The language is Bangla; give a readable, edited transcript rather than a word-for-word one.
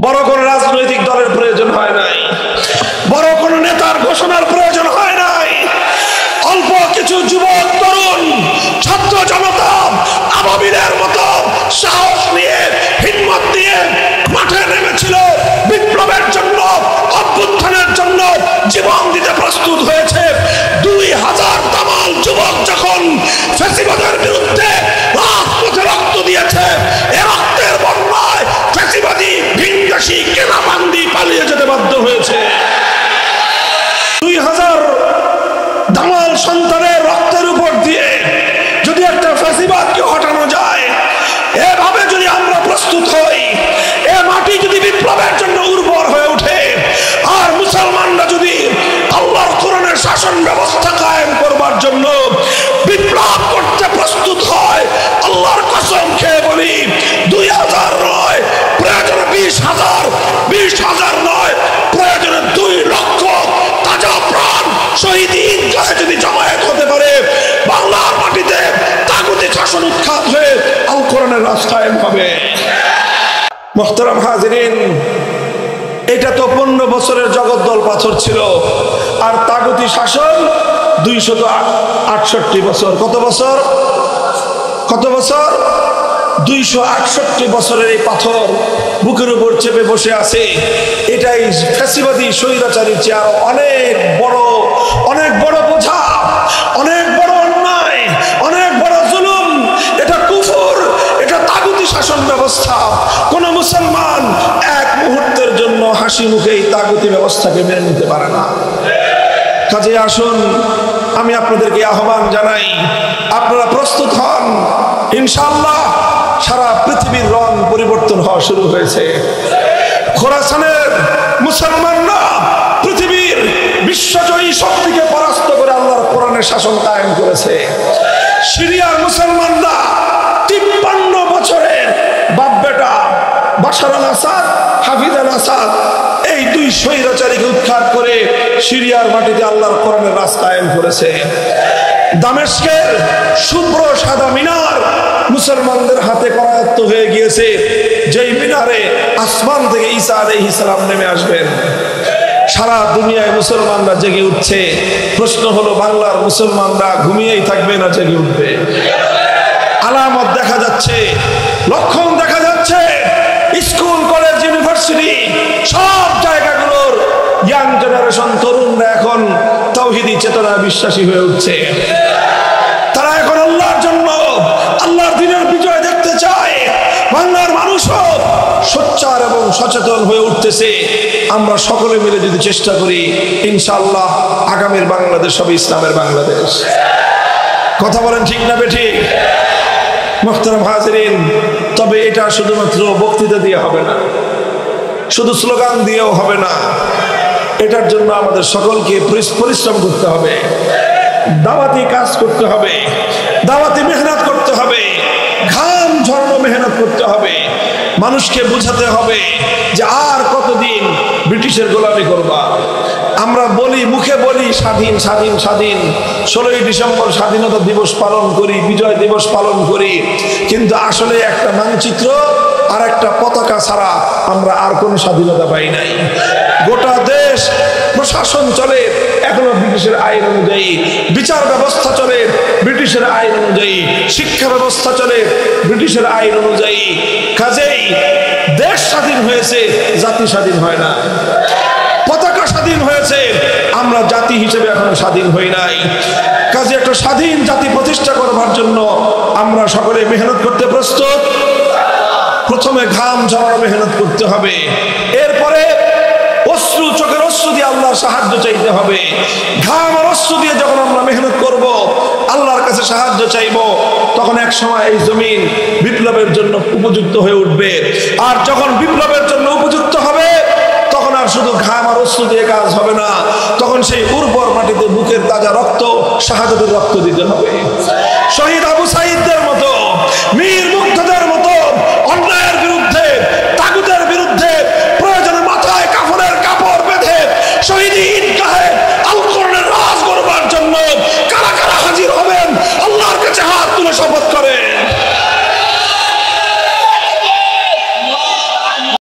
বড় কোন রাজনৈতিক দলের প্রয়োজন হয় নাই, বড় কোন নেতার ঘোষণার প্রয়োজন হয় নাই। অল্প কিছু যুবক তরুণ ছাত্র জনতা আবাবিলের মতো সাহস নিয়ে হিম্মত নিয়ে মাঠে নেমেছিল, বিপ্লবের জন্য, অভ্যুত্থানের জন্য জীবন দিতে প্রস্তুত হয়েছে। 2000 দামাল যুবক যখন ফ্যাসিবাদের বিরুদ্ধে রাজপথে রক্ত দিয়েছে, এ রক্তের বন্যায় ফ্যাসিবাদী ভিনদেশী কেনাবান্দি পালিয়ে যেতে বাধ্য হয়েছে। 2000 দামাল সন্তানের রক্তের উপর দিয়ে যদি একটা ফ্যাসিবাদকে হটানো যায়, এভাবে যদি আমরা প্রস্তুত হই, এ মাটি যদি বিপ্লবের জন্য উর্বর হয়ে ওঠে, আর মুসলমানরা যদি আল্লাহর কোরআনের শাসন ব্যবস্থা কায়েম করবার জন্য বিপ্লব করতে প্রস্তুত হয়, আল্লাহর কসম খেয়ে বলি 2000 নয়, প্রয়োজনে 20,000 নয়, প্রয়োজনে 2 লক্ষ তাজা প্রাণ শহীদ ঈদগাহে যদি জমায়েত হতে পারে, বাংলার মাটিতে তাগুতি শাসন উৎখাত হয়ে আল কোরআনের রাজ কায়েম হবে। মুহতারাম হাজিরিন, এটা তো 15 বছরের জগদ্দল পাথর ছিল, আর তাগুতি শাসন 268 বছর। কত বছর? 268 বছরের এই পাথর বুকের উপর চেপে বসে আছে। এটাই ফ্যাসিবাদী স্বৈরাচারী চেয়ার অনেক বড় বোঝা, অনেক বড় অন্যায়, অনেক বড় জুলুম। এটা কুফর, এটা তাগুতি শাসন ব্যবস্থা। কোন মুসলমান এক মুহূর্তের জন্য হাসি মুখে এই তাগুতি ব্যবস্থাকে মেনে নিতে পারে না। কাজে আসুন, আমি আপনাদেরকে আহ্বান জানাই, আপনারা প্রস্তুত হন। ইনশাআল্লাহ সারা পৃথিবীর রং পরিবর্তন হওয়া শুরু হয়েছে। খোরাসানের মুসলমানরা পৃথিবীর বিশ্বজয়ী শক্তিকে পরাস্ত করে আল্লাহর কোরআনের শাসন কায়েম করেছে। সিরিয়ার মুসলমানরা 53 বছরের বাপ বেটা বাশার আল আসাদ, হাফিজ আল আসাদ, এই 2 স্বৈরাচারীকে উৎখাত করে সিরিয়ার মাটিতে আল্লাহর কোরআনের রাজ কায়েম করেছে। দামেস্কের শুভ্র সাদা মিনার মুসলমানদের হাতে করায়ত্ত হয়ে গিয়েছে, যেই মিনারে আসমান থেকে ঈসা আলাইহিস সালাম নেমে আসবেন। সারা দুনিয়ায় মুসলমানরা জেগে উঠছে। প্রশ্ন হলো, বাংলার মুসলমানরা ঘুমিয়েই থাকবে না জেগে উঠবে? আলামত দেখা যাচ্ছে, লক্ষণ দেখা যাচ্ছে। স্কুল, কলেজ, ইউনিভার্সিটি সব জায়গাগুলোর ইয়াং জেনারেশন তরুণরা এখন তাওহীদি চেতনা বিশ্বাসী হয়ে উঠছে। তারা এখন আল্লাহর জন্য, আল্লাহর দ্বীনের বিজয় দেখতে চায়। বাংলার মানুষও সোচ্চার এবং সচেতন হয়ে উঠতেছে। আমরা সকলে মিলে যদি চেষ্টা করি, ইনশাআল্লাহ আগামীর বাংলাদেশ হবে ইসলামের বাংলাদেশ। কথা বলেন ঠিক না বেঠিক? মুহতারাম হাজিরিন, তবে এটা শুধুমাত্র বক্তৃতা দিয়ে হবে না, শুধু স্লোগান দিয়েও হবে না। এটার জন্য আমাদের সকলকে পরিশ্রম করতে হবে, দাওয়াতি কাজ করতে হবে, দাওয়াতি মেহনত করতে হবে, ঘাম ঝরানো মেহনত করতে হবে। মানুষকে বোঝাতে হবে যে আর কতদিন ব্রিটিশের গোলামি করবা। আমরা বলি, মুখে বলি স্বাধীন স্বাধীন স্বাধীন, 16ই ডিসেম্বর স্বাধীনতা দিবস পালন করি, বিজয় দিবস পালন করি, কিন্তু আসলে একটা মানচিত্র আর একটা পতাকা ছাড়া আমরা আর কোনো স্বাধীনতা পাই নাই। গোটা দেশ প্রশাসন চলে এখনো ব্রিটিশের আইন অনুযায়ী, বিচার ব্যবস্থা চলে ব্রিটিশের আইন অনুযায়ী, শিক্ষা ব্যবস্থা চলে ব্রিটিশের আইন অনুযায়ী। কাজেই দেশ স্বাধীন হয়েছে, জাতি স্বাধীন হয় না। পতাকা স্বাধীন হয়েছে, আমরা জাতি হিসেবে এখনো স্বাধীন হই নাই। কাজে একটা স্বাধীন জাতি প্রতিষ্ঠা করবার জন্য আমরা সকলে মেহনত করতে প্রস্তুত। প্রথমে ঘাম ঝরানো মেহনত করতে হবে, এরপরে অশ্রু, চোখের অশ্রু দিয়ে আল্লাহর সাহায্য চাইতে হবে। ঘাম আর অশ্রু দিয়ে যখন আমরা মেহনত করব, আল্লাহর কাছে সাহায্য চাইব, তখন এক সময় এই জমিন বিপ্লবের জন্য উপযুক্ত হয়ে উঠবে। আর যখন বিপ্লবের জন্য উপযুক্ত হবে, তখন আর শুধু ঘাম আর অশ্রু দিয়ে কাজ হবে না, তখন সেই উর্বর মাটিতে বুকের তাজা রক্ত, শাহাদাতের রক্ত দিতে হবে। শহীদ আবু সাঈদদের মতো, মীর